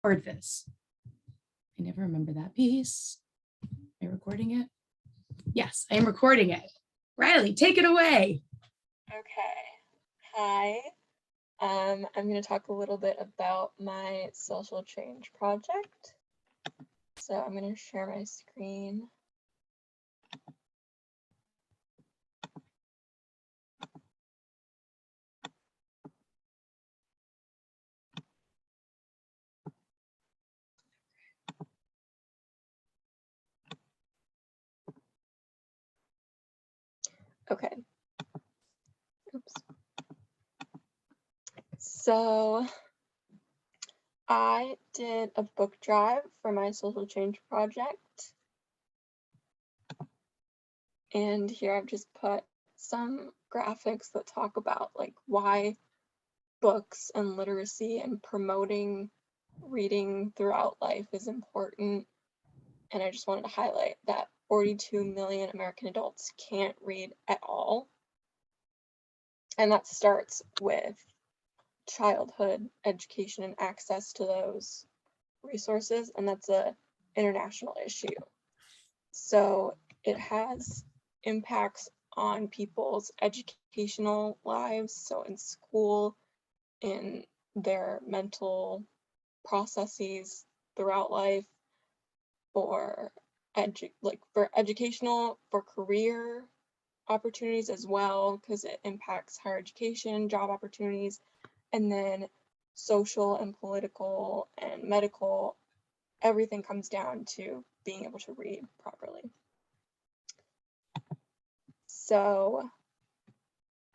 record this. I never remember that piece. Am I recording it? Yes, I am recording it. Riley, take it away. Okay. Hi. I'm going to talk a little bit about my social change project. So I'm going to share my screen. Okay. Oops. So I did a book drive for my social change project. And here I've just put some graphics that talk about like why books and literacy and promoting reading throughout life is important. And I just wanted to highlight that 42 million American adults can't read at all. And that starts with childhood education and access to those resources, and that's an international issue. So it has impacts on people's educational lives, so in school, in their mental processes throughout life, for educational, for career opportunities as well, because it impacts higher education, job opportunities, and then social and political and medical. Everything comes down to being able to read properly. So,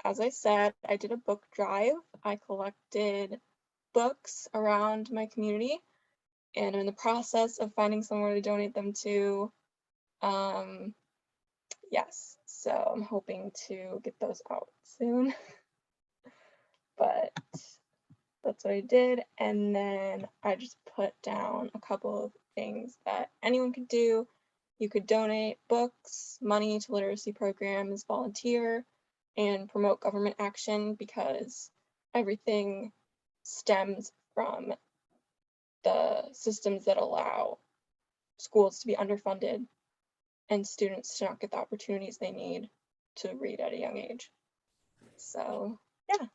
as I said, I did a book drive. I collected books around my community, and I'm in the process of finding somewhere to donate them to. Yes, so I'm hoping to get those out soon. But that's what I did. And then I just put down a couple of things that anyone could do. You could donate books, money to literacy programs, volunteer, and promote government action, because everything stems from the systems that allow schools to be underfunded and students to not get the opportunities they need to read at a young age. So, yeah,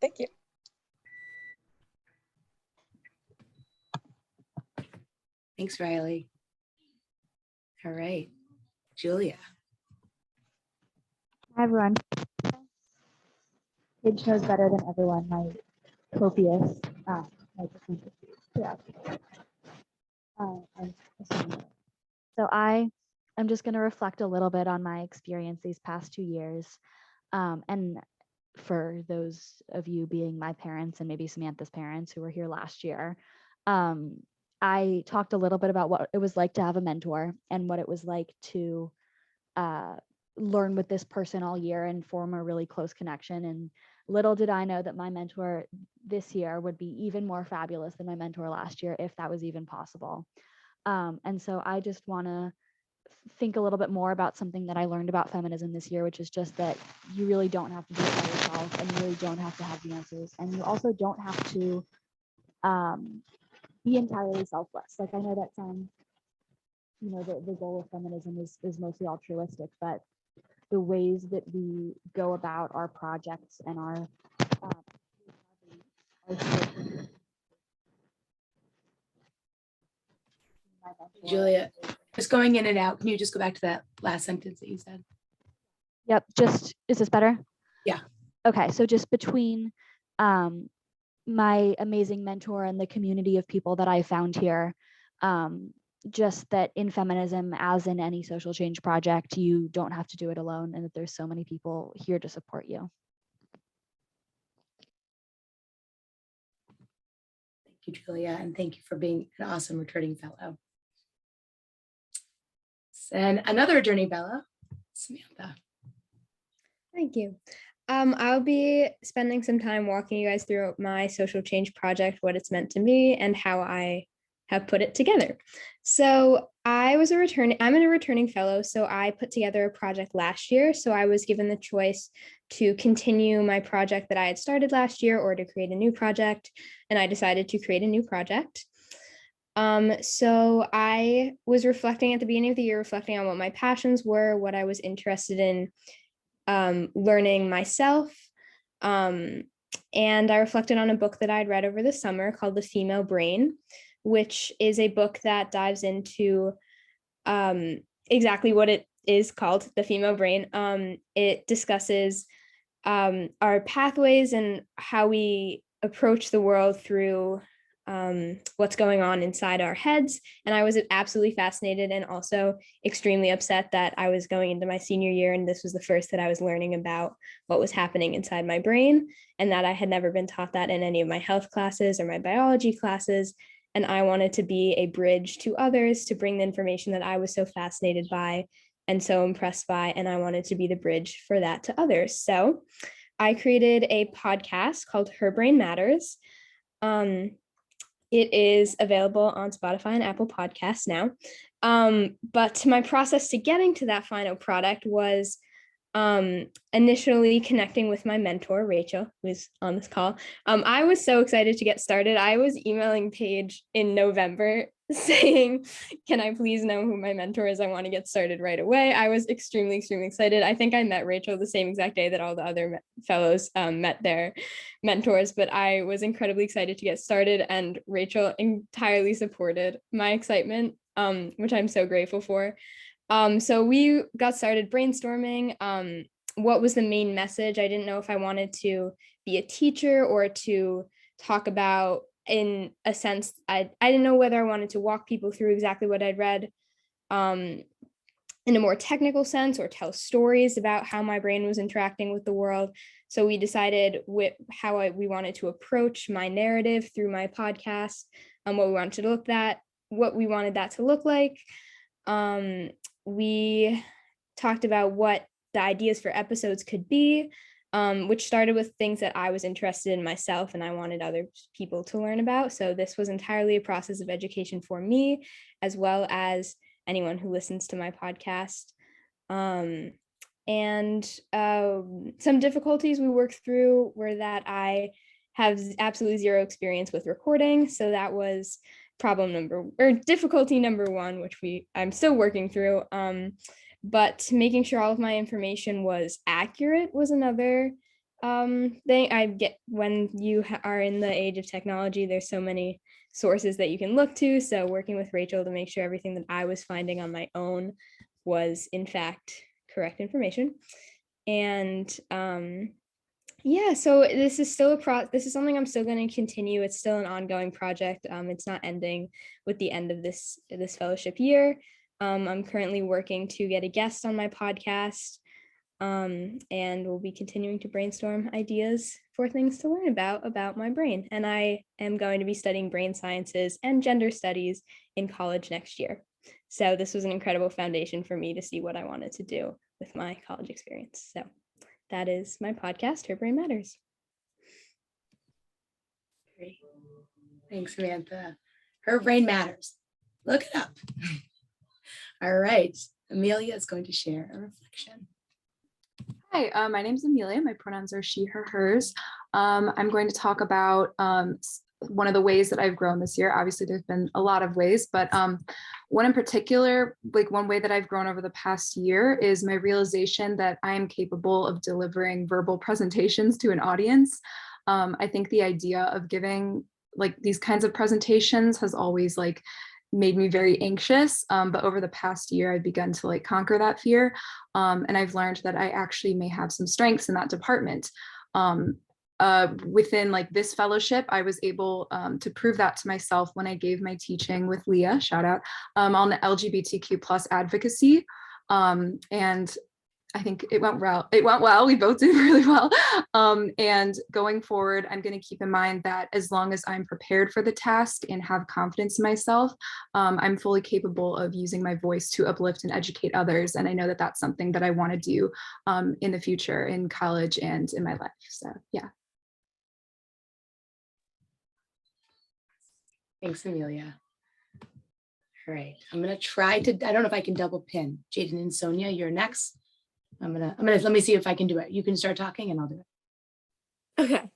thank you. Thanks, Riley. All right, Julia. Hi, everyone. Paige knows better than everyone my copious yeah. So I am just going to reflect a little bit on my experience these past 2 years. And for those of you being my parents and maybe Samantha's parents who were here last year, I talked a little bit about what it was like to have a mentor and what it was like to learn with this person all year and form a really close connection. And little did I know that my mentor this year would be even more fabulous than my mentor last year, if that was even possible. And so I just want to think a little bit more about something that I learned about feminism this year, which is just that you really don't have to do it by yourself, and you really don't have to have the answers. And you also don't have to be entirely selfless. Like, I know that sounds, the goal of feminism is mostly altruistic, but the ways that we go about our projects and our Julia, just going in and out. Can you just go back to that last sentence that you said? Yep. Is this better? Yeah. Okay. So just between my amazing mentor and the community of people that I found here, just that in feminism, as in any social change project, you don't have to do it alone, and that there's so many people here to support you. Thank you, Julia, and thank you for being an awesome returning fellow. And another returning fellow, Samantha. Thank you. I'll be spending some time walking you guys through my social change project, what it's meant to me, and how I have put it together. So I'm a returning fellow, so I put together a project last year. So I was given the choice to continue my project that I had started last year or to create a new project, and I decided to create a new project. So I was reflecting at the beginning of the year, reflecting on what my passions were, what I was interested in learning myself. And I reflected on a book that I'd read over the summer called The Female Brain, which is a book that dives into exactly what it is called, The Female Brain. It discusses our pathways and how we approach the world through what's going on inside our heads. And I was absolutely fascinated and also extremely upset that I was going into my senior year and this was the first that I was learning about what was happening inside my brain, and that I had never been taught that in any of my health classes or my biology classes. And I wanted to be a bridge to others to bring the information that I was so fascinated by and so impressed by, and I wanted to be the bridge for that to others. So I created a podcast called Her Brain Matters. It is available on Spotify and Apple Podcasts now. But my process to getting to that final product was initially connecting with my mentor, Rachel, who's on this call. I was so excited to get started. I was emailing Paige in November saying, can I please know who my mentor is? I want to get started right away. I was extremely, extremely excited. I think I met Rachel the same exact day that all the other fellows met their mentors, but I was incredibly excited to get started, and Rachel entirely supported my excitement, which I'm so grateful for. So we got started brainstorming. What was the main message? I didn't know if I wanted to be a teacher or to talk about, in a sense, I didn't know whether I wanted to walk people through exactly what I'd read in a more technical sense or tell stories about how my brain was interacting with the world. So we decided how we wanted to approach my narrative through my podcast, what we wanted that to look like. We talked about what the ideas for episodes could be, which started with things that I was interested in myself and I wanted other people to learn about. So this was entirely a process of education for me, as well as anyone who listens to my podcast. Some difficulties we worked through were that I have absolutely zero experience with recording. So that was difficulty number one, which I'm still working through. But making sure all of my information was accurate was another thing. I get when you are in the age of technology, there's so many sources that you can look to. So working with Rachel to make sure everything that I was finding on my own was in fact correct information. And so this is still this is something I'm still going to continue. It's still an ongoing project. It's not ending with the end of this fellowship year. I'm currently working to get a guest on my podcast, and we'll be continuing to brainstorm ideas for things to learn about my brain. And I am going to be studying brain sciences and gender studies in college next year. So this was an incredible foundation for me to see what I wanted to do with my college experience. So that is my podcast, Her Brain Matters. Great. Thanks, Samantha. Her Brain Matters. Look it up. All right. Amelia is going to share a reflection. Hi, my name is Amelia. My pronouns are she, her, hers. I'm going to talk about one of the ways that I've grown this year. Obviously, there's been a lot of ways, but one in particular, like one way that I've grown over the past year is my realization that I am capable of delivering verbal presentations to an audience. I think the idea of giving like these kinds of presentations has always like made me very anxious. But over the past year, I've begun to like conquer that fear. And I've learned that I actually may have some strengths in that department. Within like this fellowship, I was able to prove that to myself when I gave my teaching with Leah, shout out, on the LGBTQ plus advocacy. And I think it went well. We both did really well. And going forward, I'm going to keep in mind that as long as I'm prepared for the task and have confidence in myself, I'm fully capable of using my voice to uplift and educate others. And I know that that's something that I want to do in the future in college and in my life. So yeah. Thanks, Amelia. All right, I'm gonna try to, I don't know if I can double pin. Jaden and Sonia, you're next. Let me see if I can do it. You can start talking and I'll do it. Okay.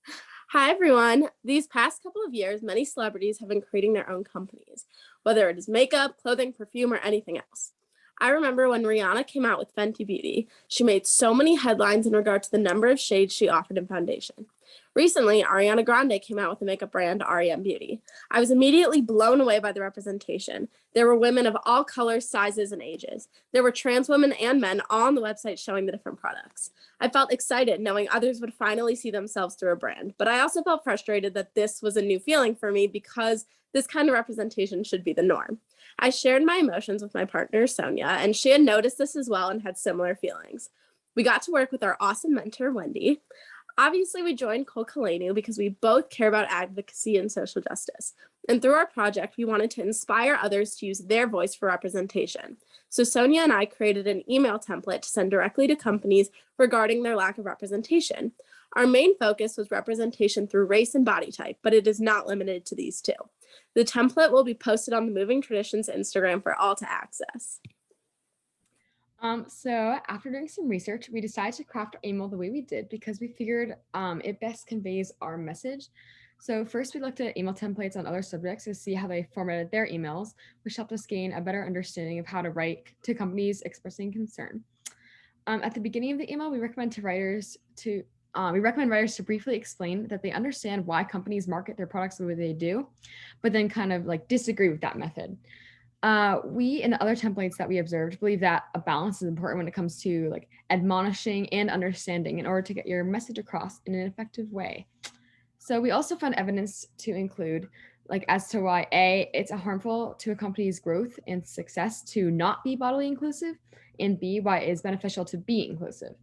Hi, everyone. These past couple of years, many celebrities have been creating their own companies, whether it is makeup, clothing, perfume, or anything else. I remember when Rihanna came out with Fenty Beauty, she made so many headlines in regard to the number of shades she offered in foundation. Recently, Ariana Grande came out with a makeup brand, REM Beauty. I was immediately blown away by the representation. There were women of all colors, sizes, and ages. There were trans women and men all on the website showing the different products. I felt excited knowing others would finally see themselves through a brand, but I also felt frustrated that this was a new feeling for me because this kind of representation should be the norm. I shared my emotions with my partner, Sonia, and she had noticed this as well and had similar feelings. We got to work with our awesome mentor, Wendy. Obviously, we joined Koleinu because we both care about advocacy and social justice. And through our project, we wanted to inspire others to use their voice for representation. So Sonia and I created an email template to send directly to companies regarding their lack of representation. Our main focus was representation through race and body type, but it is not limited to these two. The template will be posted on the Moving Traditions Instagram for all to access. So after doing some research, we decided to craft our email the way we did because we figured it best conveys our message. So first we looked at email templates on other subjects to see how they formatted their emails, which helped us gain a better understanding of how to write to companies expressing concern. At the beginning of the email, we recommend writers to briefly explain that they understand why companies market their products the way they do, but then kind of like disagree with that method. We, in the other templates that we observed, believe that a balance is important when it comes to like admonishing and understanding in order to get your message across in an effective way. So we also found evidence to include like as to why A, it's harmful to a company's growth and success to not be bodily inclusive, and B, why it is beneficial to be inclusive.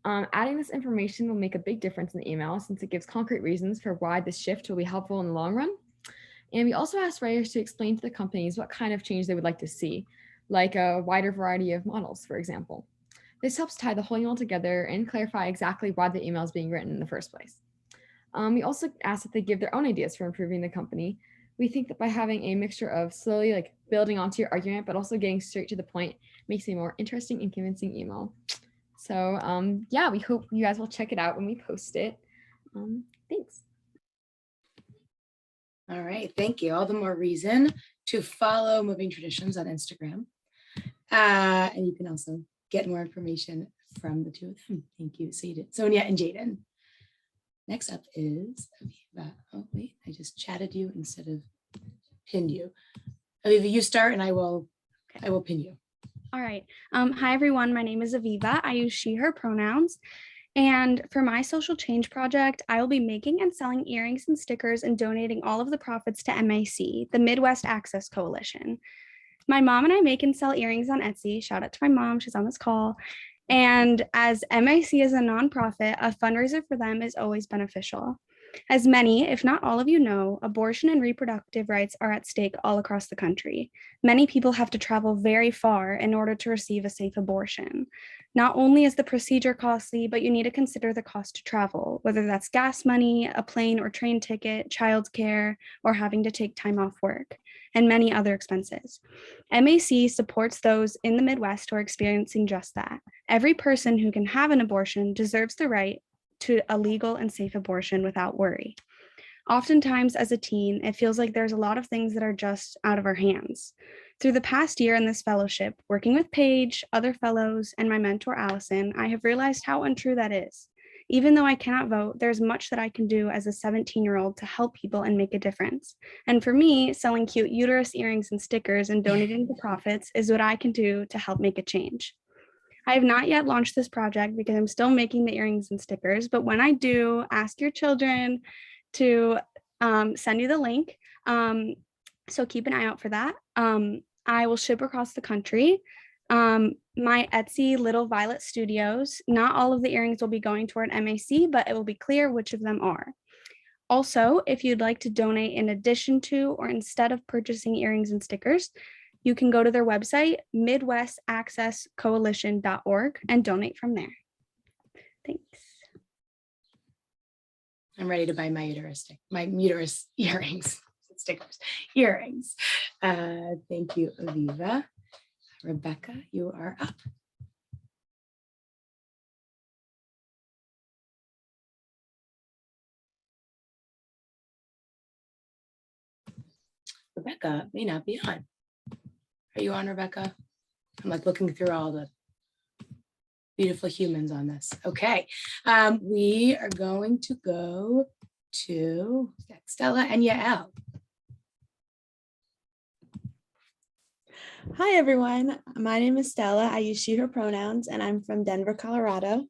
Adding this information will make a big difference in the email since it gives concrete reasons for why this shift will be helpful in the long run. And we also asked writers to explain to the companies what kind of change they would like to see, like a wider variety of models, for example. This helps tie the whole email together and clarify exactly why the email is being written in the first place. We also asked that they give their own ideas for improving the company. We think that by having a mixture of slowly like building onto your argument, but also getting straight to the point makes a more interesting and convincing email. So yeah, we hope you guys will check it out when we post it. Thanks. All right, thank you. All the more reason to follow Moving Traditions on Instagram. And you can also get more information from the two of them. Thank you, Sonia and Jaden. Next up is Aviva. Oh, wait, I just chatted you instead of pinned you. Aviva, you start and I will pin you. All right. Hi, everyone. My name is Aviva. I use she, her pronouns. And for my social change project, I will be making and selling earrings and stickers and donating all of the profits to MAC, the Midwest Access Coalition. My mom and I make and sell earrings on Etsy. Shout out to my mom. She's on this call. And as MAC is a nonprofit, a fundraiser for them is always beneficial. As many, if not all of you know, abortion and reproductive rights are at stake all across the country. Many people have to travel very far in order to receive a safe abortion. Not only is the procedure costly, but you need to consider the cost to travel, whether that's gas money, a plane or train ticket, childcare, or having to take time off work, and many other expenses. MAC supports those in the Midwest who are experiencing just that. Every person who can have an abortion deserves the right to a legal and safe abortion without worry. Oftentimes as a teen, it feels like there's a lot of things that are just out of our hands. Through the past year in this fellowship, working with Paige, other fellows, and my mentor, Allison, I have realized how untrue that is. Even though I cannot vote, there's much that I can do as a 17-year-old to help people and make a difference. And for me, selling cute uterus earrings and stickers and donating the profits is what I can do to help make a change. I have not yet launched this project because I'm still making the earrings and stickers, but when I do, ask your children to send you the link. So keep an eye out for that. I will ship across the country. My Etsy Little Violet Studios, not all of the earrings will be going toward MAC, but it will be clear which of them are. Also, if you'd like to donate in addition to or instead of purchasing earrings and stickers, you can go to their website, midwestaccesscoalition.org, and donate from there. Thanks. I'm ready to buy my uterus earrings, stickers, earrings. Thank you, Aviva. Rebecca, you are up. Rebecca may not be on. Are you on, Rebecca? I'm like looking through all the beautiful humans on this. Okay, we are going to go to Stella and Yael. Hi, everyone. My name is Stella. I use she, her pronouns, and I'm from Denver, Colorado.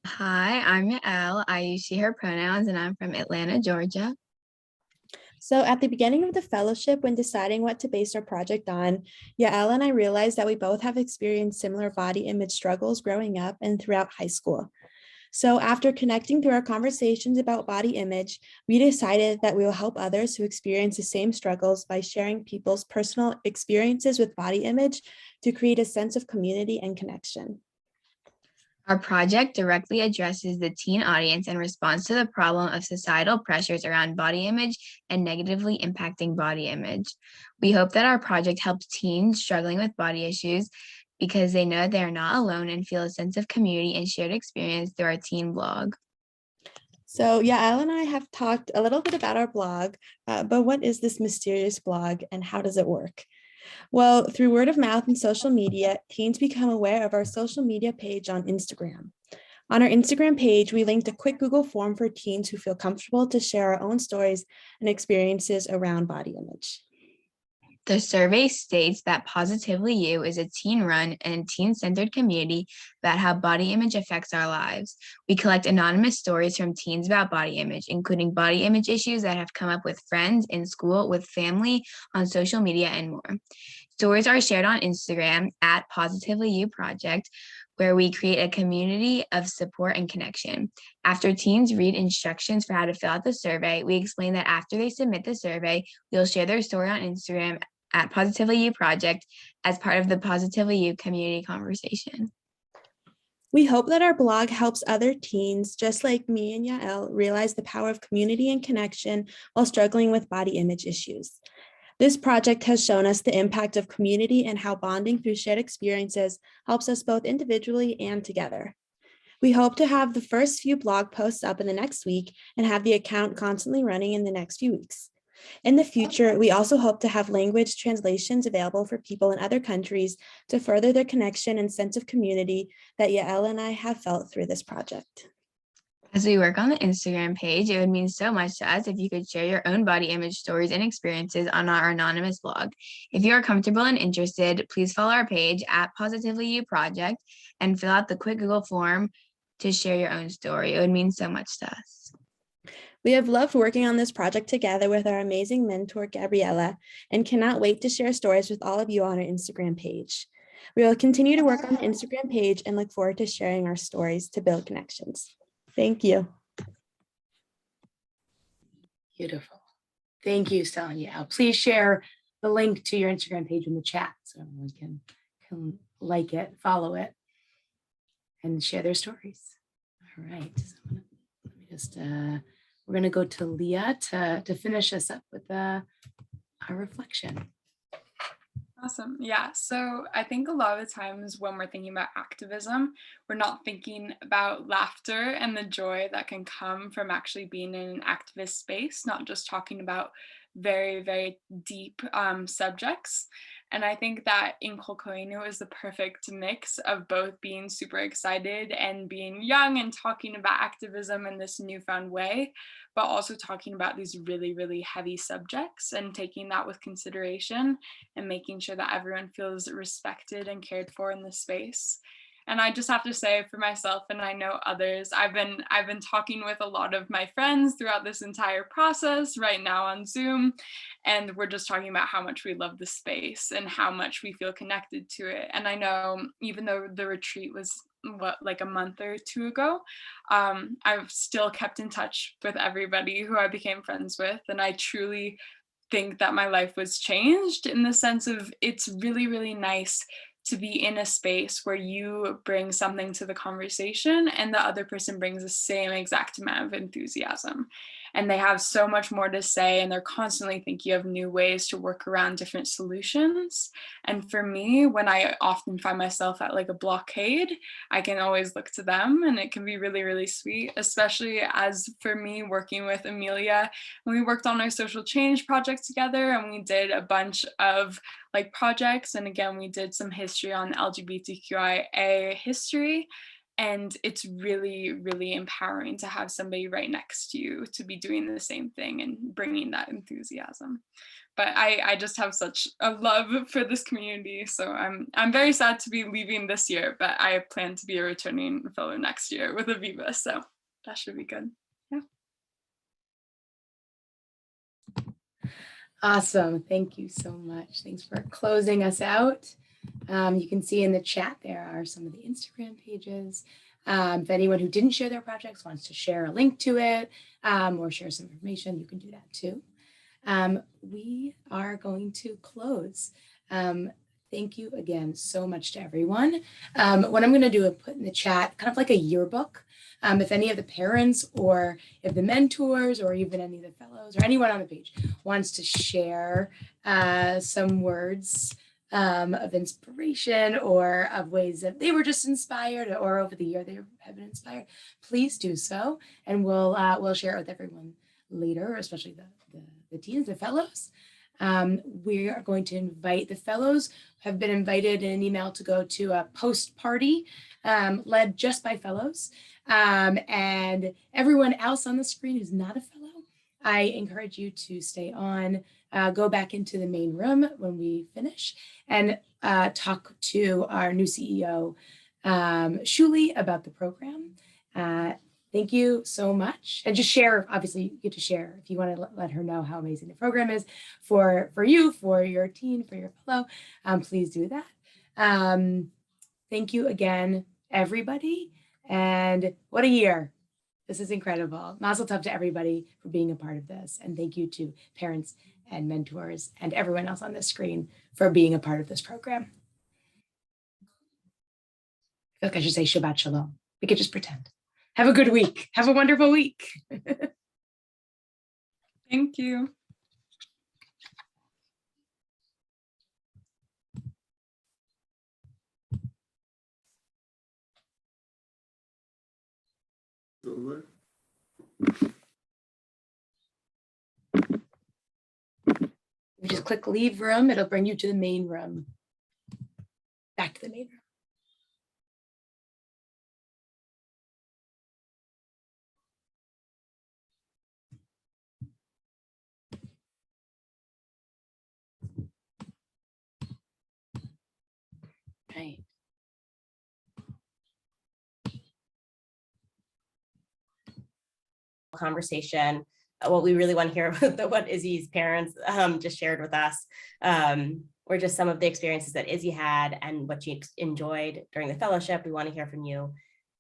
Hi, I'm Yael. I use she, her pronouns, and I'm from Atlanta, Georgia. So at the beginning of the fellowship, when deciding what to base our project on, Yael and I realized that we both have experienced similar body image struggles growing up and throughout high school. So after connecting through our conversations about body image, we decided that we will help others who experience the same struggles by sharing people's personal experiences with body image to create a sense of community and connection. Our project directly addresses the teen audience and responds to the problem of societal pressures around body image and negatively impacting body image. We hope that our project helps teens struggling with body issues because they know they are not alone and feel a sense of community and shared experience through our teen blog. So Yael and I have talked a little bit about our blog, but what is this mysterious blog and how does it work? Well, through word of mouth and social media, teens become aware of our social media page on Instagram. On our Instagram page, we linked a quick Google form for teens who feel comfortable to share our own stories and experiences around body image. The survey states that Positively You is a teen-run and teen-centered community about how body image affects our lives. We collect anonymous stories from teens about body image, including body image issues that have come up with friends, in school, with family, on social media, and more. Stories are shared on Instagram at Positively You Project, where we create a community of support and connection. After teens read instructions for how to fill out the survey, we explain that after they submit the survey, we'll share their story on Instagram at Positively You Project as part of the Positively You community conversation. We hope that our blog helps other teens, just like me and Yael, realize the power of community and connection while struggling with body image issues. This project has shown us the impact of community and how bonding through shared experiences helps us both individually and together. We hope to have the first few blog posts up in the next week and have the account constantly running in the next few weeks. In the future, we also hope to have language translations available for people in other countries to further their connection and sense of community that Yael and I have felt through this project. As we work on the Instagram page, it would mean so much to us if you could share your own body image stories and experiences on our anonymous blog. If you are comfortable and interested, please follow our page at Positively You Project and fill out the quick Google form to share your own story. It would mean so much to us. We have loved working on this project together with our amazing mentor, Gabriella, and cannot wait to share stories with all of you on our Instagram page. We will continue to work on the Instagram page and look forward to sharing our stories to build connections. Thank you. Beautiful. Thank you, Stella and Yael. Please share the link to your Instagram page in the chat so everyone can like it, follow it, and share their stories. All right. So let me just we're going to go to Leah to finish us up with our reflection. Awesome. Yeah. So I think a lot of the times when we're thinking about activism, we're not thinking about laughter and the joy that can come from actually being in an activist space, not just talking about very, very deep subjects. And I think that in Koleinu is the perfect mix of both being super excited and being young and talking about activism in this newfound way, but also talking about these really, really heavy subjects and taking that with consideration and making sure that everyone feels respected and cared for in the space. And I just have to say for myself, and I know others, I've been talking with a lot of my friends throughout this entire process right now on Zoom, and we're just talking about how much we love the space and how much we feel connected to it. And I know even though the retreat was like a month or two ago, I've still kept in touch with everybody who I became friends with, and I truly think that my life was changed in the sense of it's really, really nice to be in a space where you bring something to the conversation and the other person brings the same exact amount of enthusiasm. and they have so much more to say, and they're constantly thinking of new ways to work around different solutions. And for me, when I often find myself at like a blockade, I can always look to them, and it can be really, really sweet, especially as for me working with Amelia. We worked on our social change project together, and we did a bunch of like projects. And again, we did some history on LGBTQIA history. And it's really, really empowering to have somebody right next to you to be doing the same thing and bringing that enthusiasm. But I just have such a love for this community. So I'm very sad to be leaving this year, but I plan to be a returning fellow next year with Aviva. So that should be good. Yeah. Awesome. Thank you so much. Thanks for closing us out. You can see in the chat there are some of the Instagram pages. If anyone who didn't share their projects wants to share a link to it or share some information, you can do that too. We are going to close. Thank you again so much to everyone. What I'm going to do is put in the chat kind of like a yearbook. If any of the parents or if the mentors or even any of the fellows or anyone on the page wants to share some words of inspiration or of ways that they were just inspired or over the year they have been inspired, please do so. And we'll share it with everyone later, especially the teens, the fellows. We are going to invite the fellows have been invited in an email to go to a post party led just by fellows. And everyone else on the screen who's not a fellow, I encourage you to stay on, go back into the main room when we finish and talk to our new CEO, Shuli, about the program. Thank you so much. And just share, obviously you get to share if you want to let her know how amazing the program is for you, for your teen, for your fellow, please do that. Thank you again, everybody. And what a year. This is incredible. Mazel tov to everybody for being a part of this. And thank you to parents and mentors and everyone else on this screen for being a part of this program. I feel like I should say Shabbat Shalom. We could just pretend. Have a good week. Have a wonderful week. Thank you. You just click leave room. It'll bring you to the main room. Back to the main room. Right. Conversation. What we really want to hear about what Izzy's parents just shared with us, or just some of the experiences that Izzy had and what she enjoyed during the fellowship. We want to hear from you.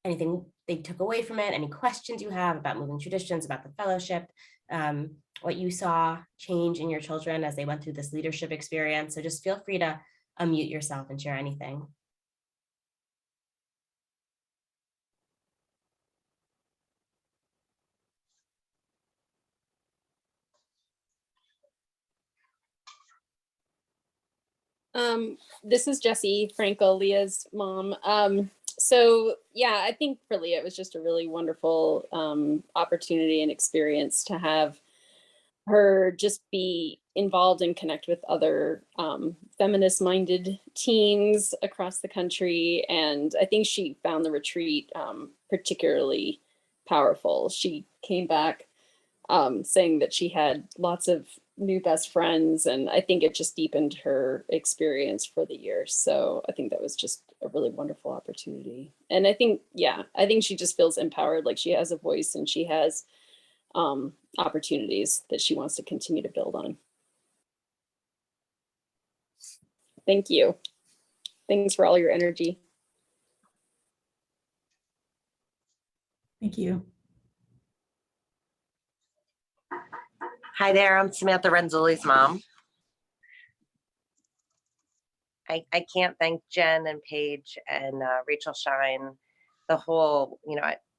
Anything they took away from it, any questions you have about moving traditions, about the fellowship, what you saw change in your children as they went through this leadership experience. So just feel free to unmute yourself and share anything. This is Jessie Frankel, Leah's mom. So yeah, I think for Leah, it was just a really wonderful opportunity and experience to have her just be involved and connect with other feminist-minded teens across the country. And I think she found the retreat particularly powerful. She came back saying that she had lots of new best friends, and I think it just deepened her experience for the year. So I think that was just a really wonderful opportunity. And I think, yeah, I think she just feels empowered, like she has a voice and she has opportunities that she wants to continue to build on. Thank you. Thanks for all your energy. Thank you. Hi there, I'm Samantha Renzulli's mom. I can't thank Jen and Paige and Rachel Shine, the whole,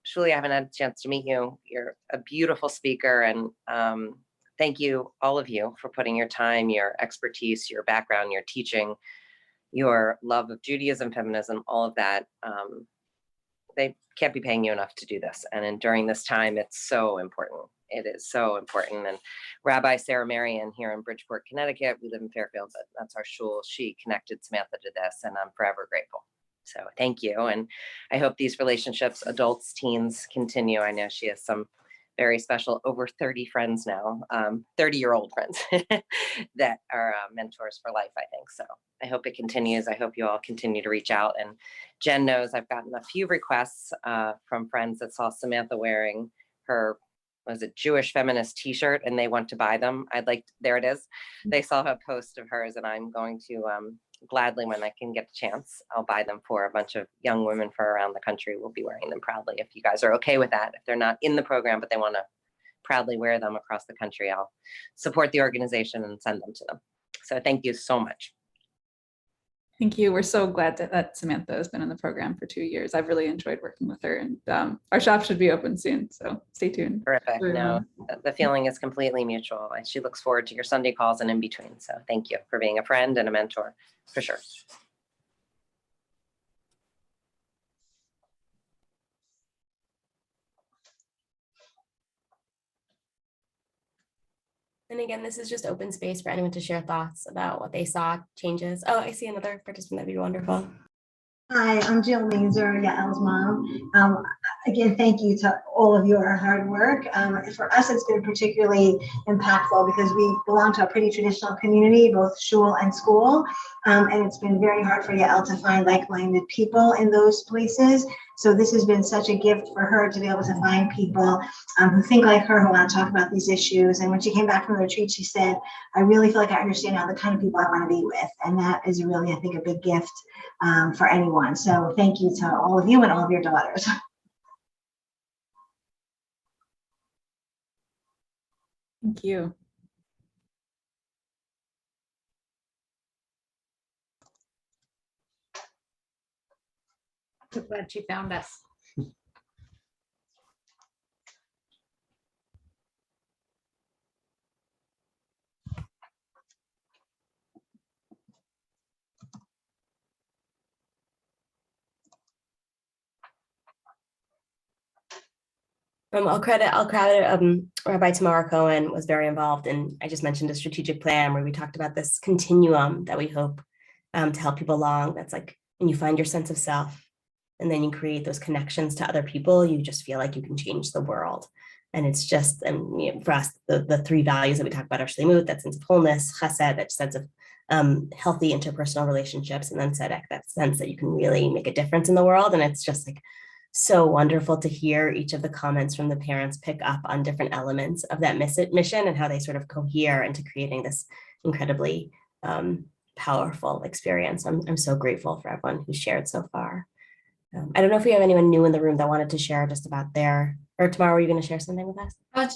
Shuli, I haven't had a chance to meet you. You're a beautiful speaker, and thank you, all of you, for putting your time, your expertise, your background, your teaching, your love of Judaism, feminism, all of that. They can't be paying you enough to do this. And during this time, it's so important. It is so important. And Rabbi Sarah Marion here in Bridgeport, Connecticut, we live in Fairfield, but that's our shul. She connected Samantha to this, and I'm forever grateful. So thank you. And I hope these relationships, adults, teens, continue. I know she has some very special over 30 friends now, 30-year-old friends that are mentors for life, I think. So I hope it continues. I hope you all continue to reach out. And Jen knows I've gotten a few requests from friends that saw Samantha wearing her, was it Jewish feminist t-shirt, and they want to buy them. There it is. They saw a post of hers, and I'm going to gladly, when I can get the chance, I'll buy them for a bunch of young women from around the country. We'll be wearing them proudly. If you guys are okay with that, if they're not in the program, but they want to proudly wear them across the country, I'll support the organization and send them to them. So thank you so much. Thank you. We're so glad that Samantha has been in the program for 2 years. I've really enjoyed working with her, and our shop should be open soon. So stay tuned. Terrific. No, the feeling is completely mutual. She looks forward to your Sunday calls and in between. So thank you for being a friend and a mentor, for sure. And again, this is just open space for anyone to share thoughts about what they saw, changes. Oh, I see another participant. That'd be wonderful. Hi, I'm Jill Mainzer, Yael's mom. Again, thank you to all of your hard work. For us, it's been particularly impactful because we belong to a pretty traditional community, both shul and school. And it's been very hard for Yael to find like-minded people in those places. So this has been such a gift for her to be able to find people who think like her, who want to talk about these issues. And when she came back from the retreat, she said, I really feel like I understand now the kind of people I want to be with. And that is really, I think, a big gift for anyone. So thank you to all of you and all of your daughters. Thank you. I'm glad you found us. I'll credit Rabbi Tamara Cohen was very involved, and I just mentioned a strategic plan where we talked about this continuum that we hope to help people along. That's like when you find your sense of self and then you create those connections to other people, you just feel like you can change the world. And it's just, for us, the three values that we talk about are shleimut, that sense of wholeness, chesed, that sense of healthy interpersonal relationships, and then tzedek, that sense that you can really make a difference in the world. And it's just like so wonderful to hear each of the comments from the parents pick up on different elements of that mission and how they sort of cohere into creating this incredibly powerful experience. I'm so grateful for everyone who shared so far. I don't know if we have anyone new in the room that wanted to share just about or tomorrow, are you going to share something with us?